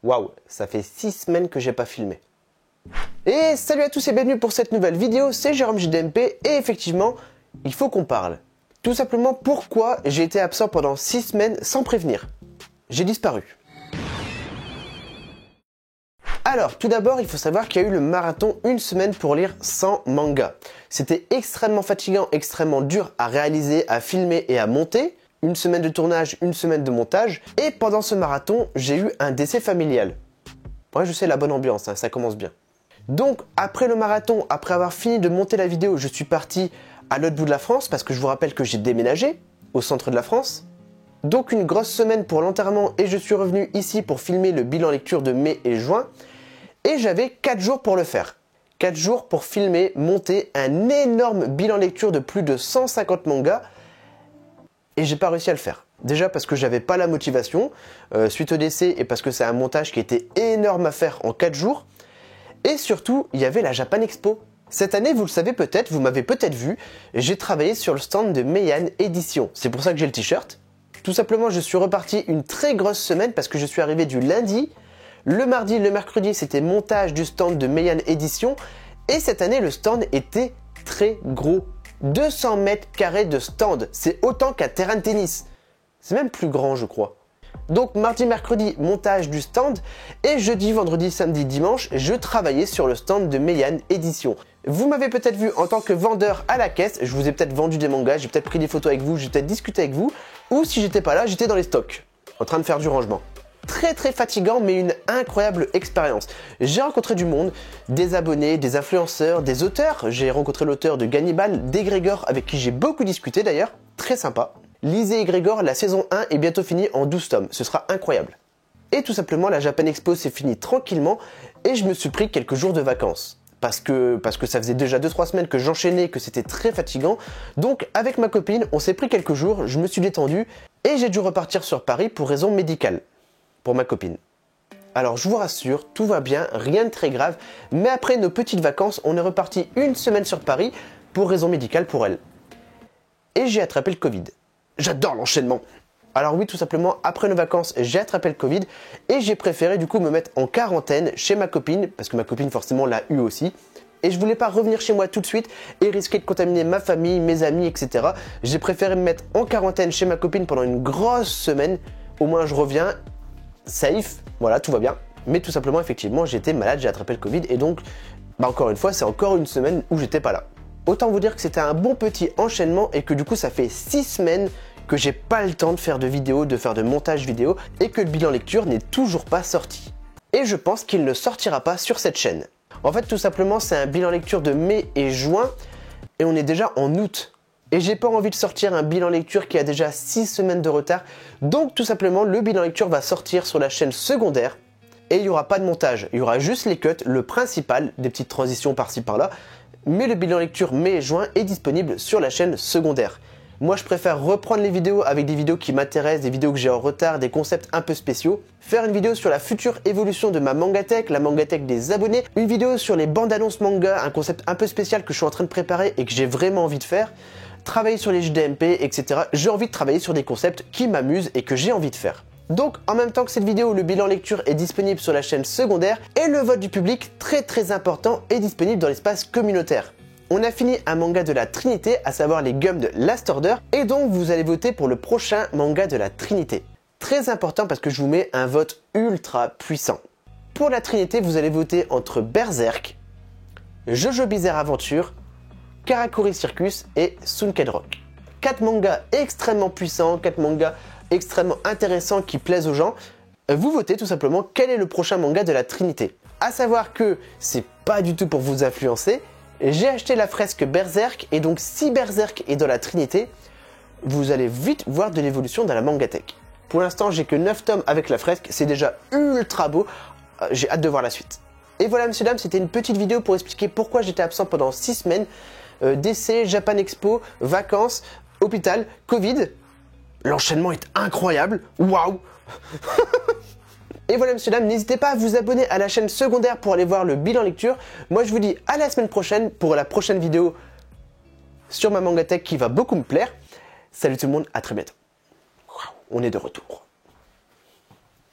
Waouh, ça fait 6 semaines que j'ai pas filmé. Et salut à tous et bienvenue pour cette nouvelle vidéo, c'est Jérôme JDMP et effectivement, il faut qu'on parle. Tout simplement pourquoi j'ai été absent pendant 6 semaines sans prévenir. J'ai disparu. Alors, tout d'abord, il faut savoir qu'il y a eu le marathon une semaine pour lire 100 mangas. C'était extrêmement fatigant, extrêmement dur à réaliser, à filmer et à monter. Une semaine de tournage, une semaine de montage. Et pendant ce marathon, j'ai eu un décès familial. Ouais, je sais, la bonne ambiance, hein, ça commence bien. Donc, après le marathon, après avoir fini de monter la vidéo, je suis parti à l'autre bout de la France, parce que je vous rappelle que j'ai déménagé au centre de la France. Donc, une grosse semaine pour l'enterrement et je suis revenu ici pour filmer le bilan lecture de mai et juin. Et j'avais 4 jours pour le faire. 4 jours pour filmer, monter un énorme bilan lecture de plus de 150 mangas. Et j'ai pas réussi à le faire. Déjà parce que j'avais pas la motivation, suite au décès, et parce que c'est un montage qui était énorme à faire en 4 jours. Et surtout, il y avait la Japan Expo. Cette année, vous le savez peut-être, vous m'avez peut-être vu, j'ai travaillé sur le stand de Meian Édition. C'est pour ça que j'ai le t-shirt. Tout simplement, je suis reparti une très grosse semaine parce que je suis arrivé du lundi. Le mardi, le mercredi, c'était montage du stand de Meian Édition. Et cette année, le stand était très gros. 200 mètres carrés de stand. C'est autant qu'un terrain de tennis. C'est même plus grand, je crois. Donc, mardi, mercredi, montage du stand. Et jeudi, vendredi, samedi, dimanche, je travaillais sur le stand de Meian Édition. Vous m'avez peut-être vu en tant que vendeur à la caisse. Je vous ai peut-être vendu des mangas, j'ai peut-être pris des photos avec vous, j'ai peut-être discuté avec vous. Ou si j'étais pas là, j'étais dans les stocks, en train de faire du rangement. Très fatigant, mais une incroyable expérience. J'ai rencontré du monde, des abonnés, des influenceurs, des auteurs. J'ai rencontré l'auteur de Gannibal, d'Egrégor, avec qui j'ai beaucoup discuté d'ailleurs. Très sympa. Lisez Egrégor, la saison 1 est bientôt finie en 12 tomes. Ce sera incroyable. Et tout simplement, la Japan Expo s'est finie tranquillement et je me suis pris quelques jours de vacances. Parce que ça faisait déjà 2-3 semaines que j'enchaînais, que c'était très fatigant. Donc avec ma copine, on s'est pris quelques jours, je me suis détendu et j'ai dû repartir sur Paris pour raison médicale. Pour ma copine. Alors je vous rassure, tout va bien, rien de très grave, mais après nos petites vacances, on est reparti une semaine sur Paris pour raison médicale pour elle. Et j'ai attrapé le Covid. J'adore l'enchaînement. Alors oui, tout simplement, après nos vacances, j'ai attrapé le Covid et j'ai préféré du coup me mettre en quarantaine chez ma copine, parce que ma copine forcément l'a eu aussi. Et je voulais pas revenir chez moi tout de suite et risquer de contaminer ma famille, mes amis, etc. J'ai préféré me mettre en quarantaine chez ma copine pendant une grosse semaine. Au moins je reviens safe, voilà, tout va bien. Mais tout simplement, effectivement, j'étais malade, j'ai attrapé le Covid et donc, encore une fois, c'est encore une semaine où j'étais pas là. Autant vous dire que c'était un bon petit enchaînement et que du coup, ça fait 6 semaines que j'ai pas le temps de faire de vidéos, de faire de montage vidéo et que le bilan lecture n'est toujours pas sorti. Et je pense qu'il ne sortira pas sur cette chaîne. En fait, tout simplement, c'est un bilan lecture de mai et juin et on est déjà en août. Et j'ai pas envie de sortir un bilan lecture qui a déjà 6 semaines de retard. Donc tout simplement, le bilan lecture va sortir sur la chaîne secondaire. Et il n'y aura pas de montage, il y aura juste les cuts, le principal, des petites transitions par-ci par-là. Mais le bilan lecture mai et juin est disponible sur la chaîne secondaire. Moi je préfère reprendre les vidéos avec des vidéos qui m'intéressent, des vidéos que j'ai en retard, des concepts un peu spéciaux. Faire une vidéo sur la future évolution de ma mangatech, la mangatech des abonnés. Une vidéo sur les bandes annonces manga, un concept un peu spécial que je suis en train de préparer et que j'ai vraiment envie de faire. Travailler sur les JDMP, etc. J'ai envie de travailler sur des concepts qui m'amusent et que j'ai envie de faire. Donc, en même temps que cette vidéo, le bilan lecture est disponible sur la chaîne secondaire et le vote du public, très important, est disponible dans l'espace communautaire. On a fini un manga de la Trinité, à savoir les Gums de Last Order, et donc vous allez voter pour le prochain manga de la Trinité. Très important parce que je vous mets un vote ultra puissant. Pour la Trinité, vous allez voter entre Berserk, Jojo Bizarre Adventure, Karakuri Circus et Sunken Rock. 4 mangas extrêmement puissants, 4 mangas extrêmement intéressants qui plaisent aux gens. Vous votez tout simplement quel est le prochain manga de la Trinité. A savoir que c'est pas du tout pour vous influencer. J'ai acheté la fresque Berserk et donc si Berserk est dans la Trinité, vous allez vite voir de l'évolution dans la mangatech. Pour l'instant, j'ai que 9 tomes avec la fresque, c'est déjà ultra beau. J'ai hâte de voir la suite. Et voilà, messieurs, dames, c'était une petite vidéo pour expliquer pourquoi j'étais absent pendant 6 semaines. Décès, Japan Expo, vacances, hôpital, Covid. L'enchaînement est incroyable. Waouh. Et voilà, messieurs, dames, n'hésitez pas à vous abonner à la chaîne secondaire pour aller voir le bilan lecture. Moi, je vous dis à la semaine prochaine pour la prochaine vidéo sur ma mangatech qui va beaucoup me plaire. Salut tout le monde, à très bientôt. On est de retour.